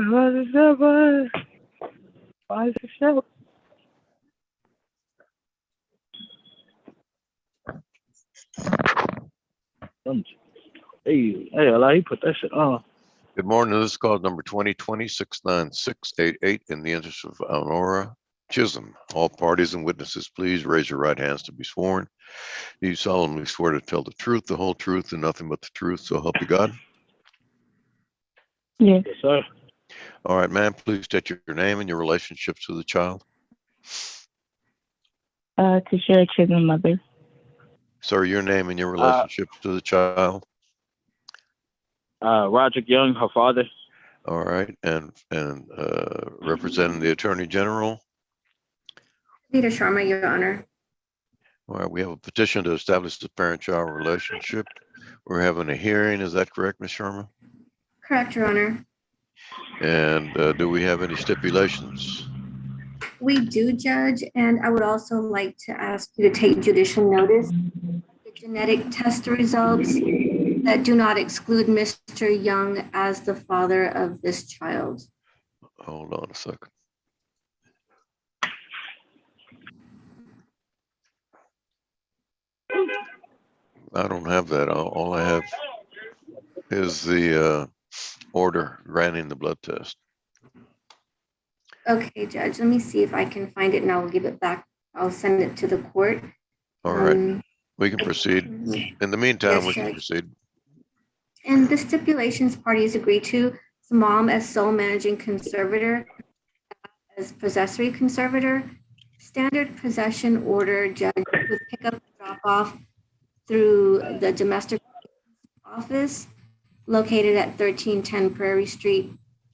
What's the show? What's the show? Hey, Allah, he put that shit on. Good morning. This is call number 2020-69688 in the interest of Honora Chisholm. All parties and witnesses, please raise your right hands to be sworn. Do you solemnly swear to tell the truth, the whole truth, and nothing but the truth, so help you God? Yes, sir. All right, ma'am, please state your name and your relationships to the child. To share Chisholm mother. Sir, your name and your relationships to the child. Roderick Young, her father. All right, and representing the Attorney General. Peter Sharma, Your Honor. All right, we have a petition to establish the parent-child relationship. We're having a hearing. Is that correct, Ms. Sharma? Correct, Your Honor. And do we have any stipulations? We do, Judge, and I would also like to ask you to take judicial notice of the genetic test results that do not exclude Mr. Young as the father of this child. Hold on a second. I don't have that. All I have is the order granting the blood test. Okay, Judge, let me see if I can find it and I'll give it back. I'll send it to the court. All right, we can proceed. In the meantime, Yes, we can Judge. proceed. And the stipulations parties agree to, the mom as sole managing conservator, as possessory conservator, standard possession order, judge, with pickup and drop off through the domestic office located at 1310 Prairie Street,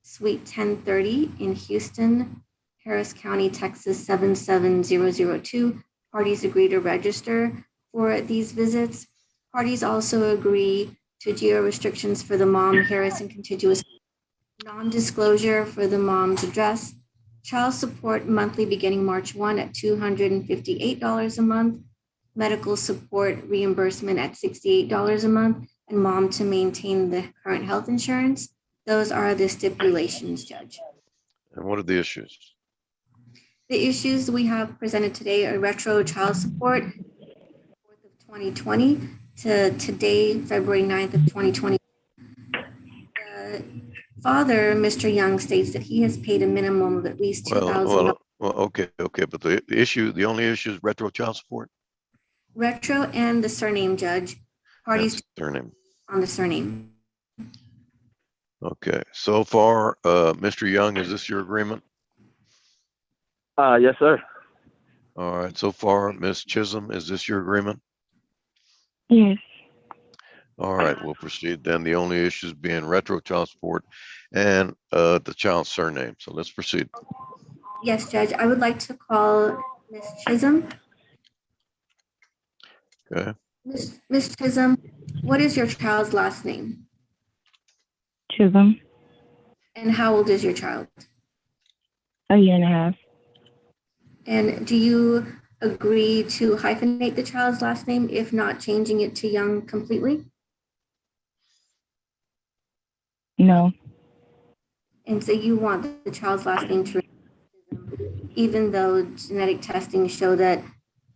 Suite 1030 in Houston, Harris County, Texas 77002. Parties agree to register for these visits. Parties also agree to geo restrictions for the mom, Harris, and contiguous non-disclosure for the mom's address, child support monthly beginning March 1 at $258 a month, medical support reimbursement at $68 a month, and mom to maintain the current health insurance. Those are the stipulations, Judge. And what are the issues? The issues we have presented today are retro child support, 4th of 2020 to today, February 9th of 2020. The father, Mr. Young, states that he has paid a minimum of at least $2,000. Well, okay, but the only issue is retro child support? Retro and the surname, Judge. Parties That's surname. on the surname. Okay, so far, Mr. Young, is this your agreement? Yes, sir. All right, so far, Ms. Chisholm, is this your agreement? Yes. All right, we'll proceed then. The only issues being retro child support and the child's surname. So let's proceed. Yes, Judge. I would like to call Ms. Chisholm. Okay. Ms. Chisholm, what is your child's last name? Chisholm. And how old is your child? A year and a half. And do you agree to hyphenate the child's last name, if not changing it to Young completely? No. And so you want the child's last name to remain, even though genetic testing show that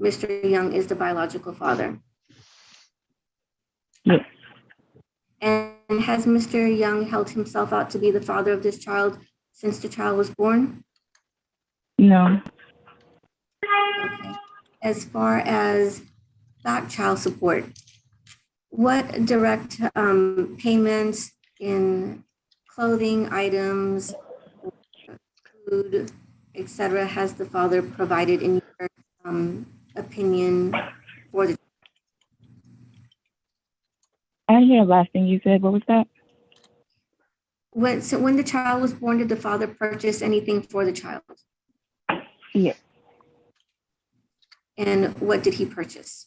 Mr. Young is the biological father? Yes. And has Mr. Young held himself out to be the father of this child since the child was born? No. Okay. As far as back child support, what direct payments in clothing items, food, etc., has the father provided in your opinion for the? I didn't hear the last thing you said. What was that? When the child was born, did the father purchase anything for the child? Yes. And what did he purchase?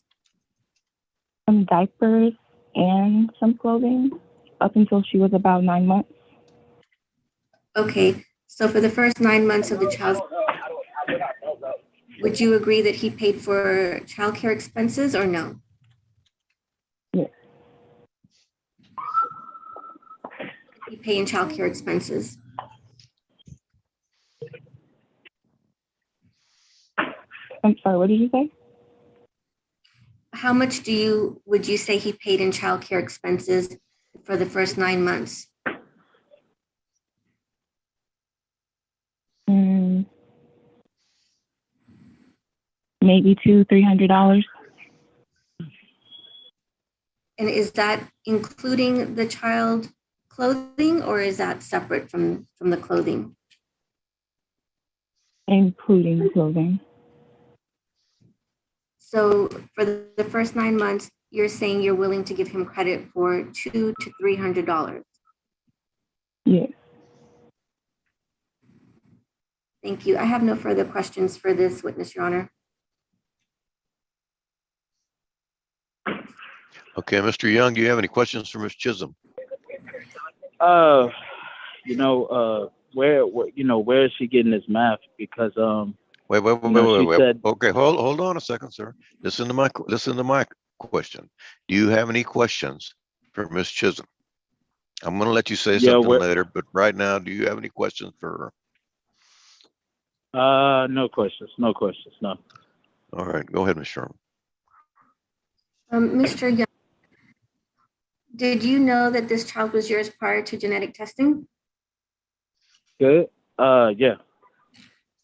Some diapers and some clothing up until she was about 9 months. Okay, so for the first 9 months of the child's, would you agree that he paid for childcare expenses or no? Yes. Did he pay in childcare expenses? I'm sorry, what did you say? How much would you say he paid in childcare expenses for the first 9 months? Maybe $200-300. And is that including the child clothing, or is that separate from the clothing? Including clothing. So for the first 9 months, you're saying you're willing to give him credit for $200 to $300. Yes. Thank you. I have no further questions for this witness, Your Honor. Okay, Mr. Young, do you have any questions for Ms. Chisholm? Where is she getting this math? Because Wait. she said, Okay, hold on a second, sir. Listen to my question. Do you have any questions for Ms. Chisholm? I'm going to let you say Yeah, something where- later, but right now, do you have any questions for her? no questions, no. All right, go ahead, Ms. Sherman. Mr. Young, did you know that this child was yours prior to genetic testing? Good. Yeah.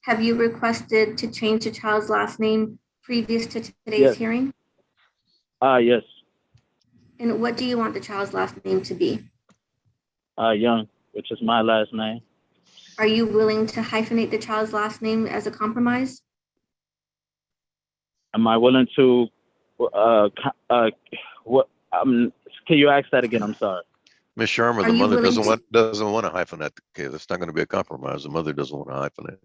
Have you requested to change the child's last name previous to today's Yes. hearing? Yes. And what do you want the child's last name to be? Young, which is my last name. Are you willing to hyphenate the child's last name as a compromise? Am I willing to? What? Can you ask that again? I'm sorry. Ms. Sherman, Are the you mother willing doesn't want to hyphenate the case. It's not going to be a compromise. The mother doesn't want to hyphenate.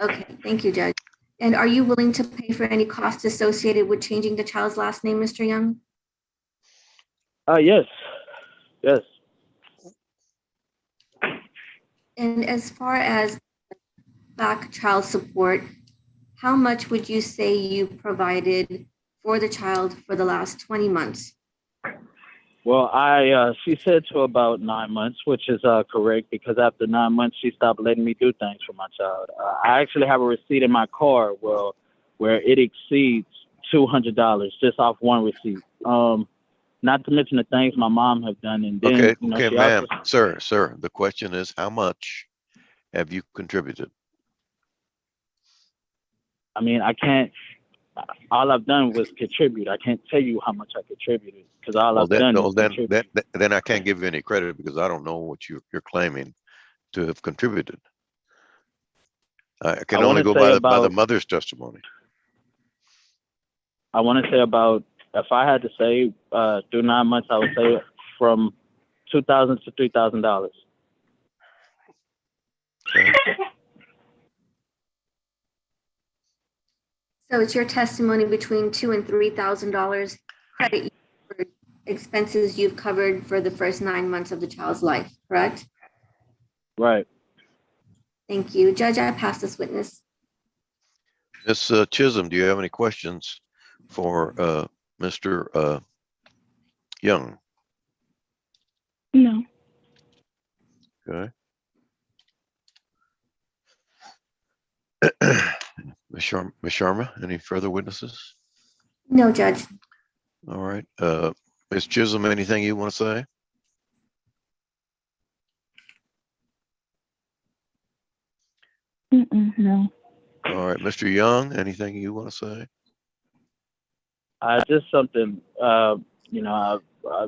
Okay, thank you, Judge. And are you willing to pay for any costs associated with changing the child's last name, Mr. Young? Yes. Yes. And as far as back child support, how much would you say you provided for the child for the last 20 months? Well, she said to about 9 months, which is correct, because after 9 months, she stopped letting me do things for my child. I actually have a receipt in my car, where it exceeds $200 just off one receipt. Not to mention the things my mom have done, and then Okay, she ma'am, also, sir. The question is, how much have you contributed? I mean, I can't. All I've done was contribute. I can't tell you how much I contributed because all Well, I've done is then contribute. then I can't give you any credit because I don't know what you're claiming to have contributed. I can I only wanna go say by the about- mother's testimony. I want to say about, if I had to say through 9 months, I would say from $2,000 to $3,000. Okay. So it's your testimony between $2,000 and $3,000 credit for expenses you've covered for the first 9 months of the child's life, correct? Right. Thank you. Judge, I pass this witness. Ms. Chisholm, do you have any questions for Mr. Young? No. Okay. Ms. Sharma, any further witnesses? No, Judge. All right. Ms. Chisholm, anything you want to say? No. All right. Mr. Young, anything you want to say? Just something, I've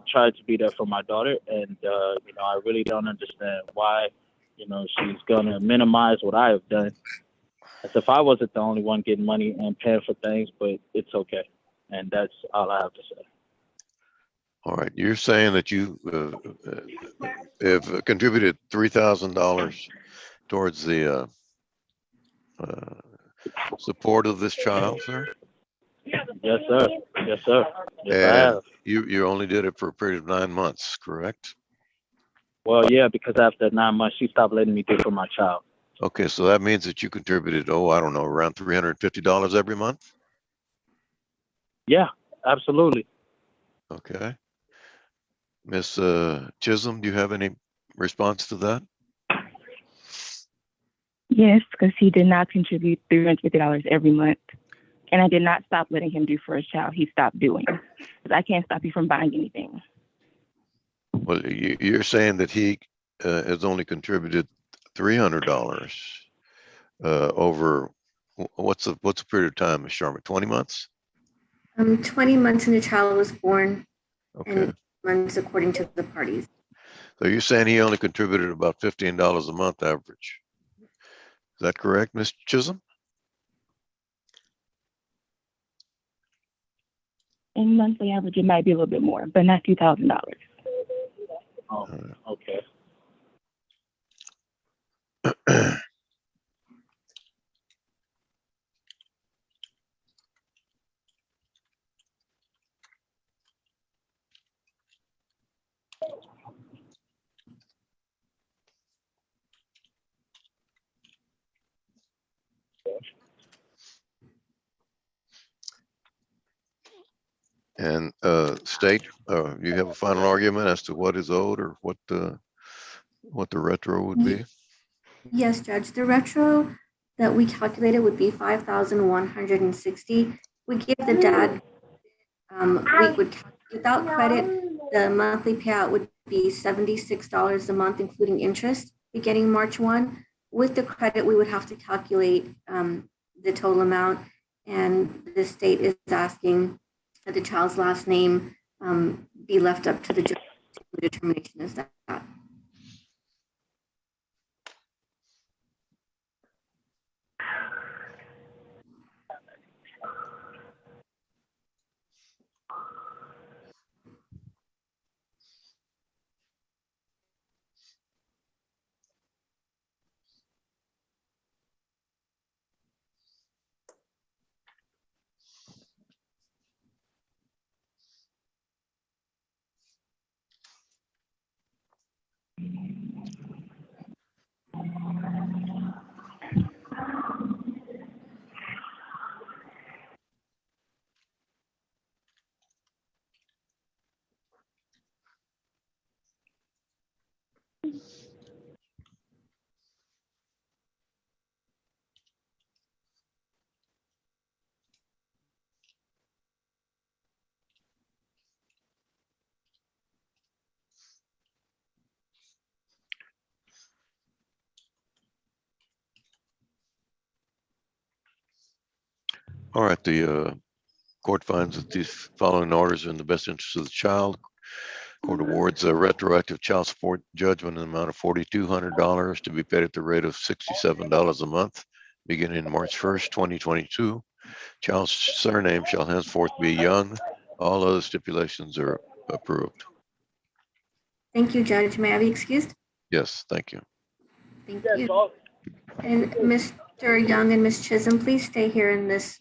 tried to be there for my daughter, and, I really don't understand why, she's going to minimize what I have done. As if I wasn't the only one getting money and paying for things, but it's okay. And that's all I have to say. All right. You're saying that you have contributed $3,000 towards the support of this child, sir? Yes, sir. Yes, sir. Yes, I And have. you only did it for a period of 9 months, correct? Well, yeah, because after 9 months, she stopped letting me do for my child. Okay, so that means that you contributed, I don't know, around $350 every month? Yeah, absolutely. Okay. Miss Chisholm, do you have any response to that? Yes, because he did not contribute $350 every month. And I did not stop letting him do for his child. He stopped doing. Because I can't stop you from buying anything. Well, you're saying that he has only contributed $300 over what's the period of time, Ms. Sharma? 20 months? 20 months and the child was born, Okay. and months according to the parties. So you're saying he only contributed about $15 a month average. Is that correct, Ms. Chisholm? In monthly average, it might be a little bit more, but not $2,000. Oh, okay. And state, you have a final argument as to what is owed or what the retro would be? Yes, Judge. The retro that we calculated would be 5,160. We give the dad week would without credit, the monthly payout would be $76 a month, including interest, beginning March 1. With the credit, we would have to calculate the total amount, and the state is asking that the child's last name be left up to the judge. The determination is that. All right, the court finds that these following orders are in the best interest of the child. Court awards a retroactive child support judgment in the amount of $4,200 to be paid at the rate of $67 a month, beginning March 1st, 2022. Child's surname shall henceforth be Young. All other stipulations are approved. Thank you, Judge. May I be excused? Yes, thank you. Thank you. And Mr. Young and Ms. Chisholm, please stay here in this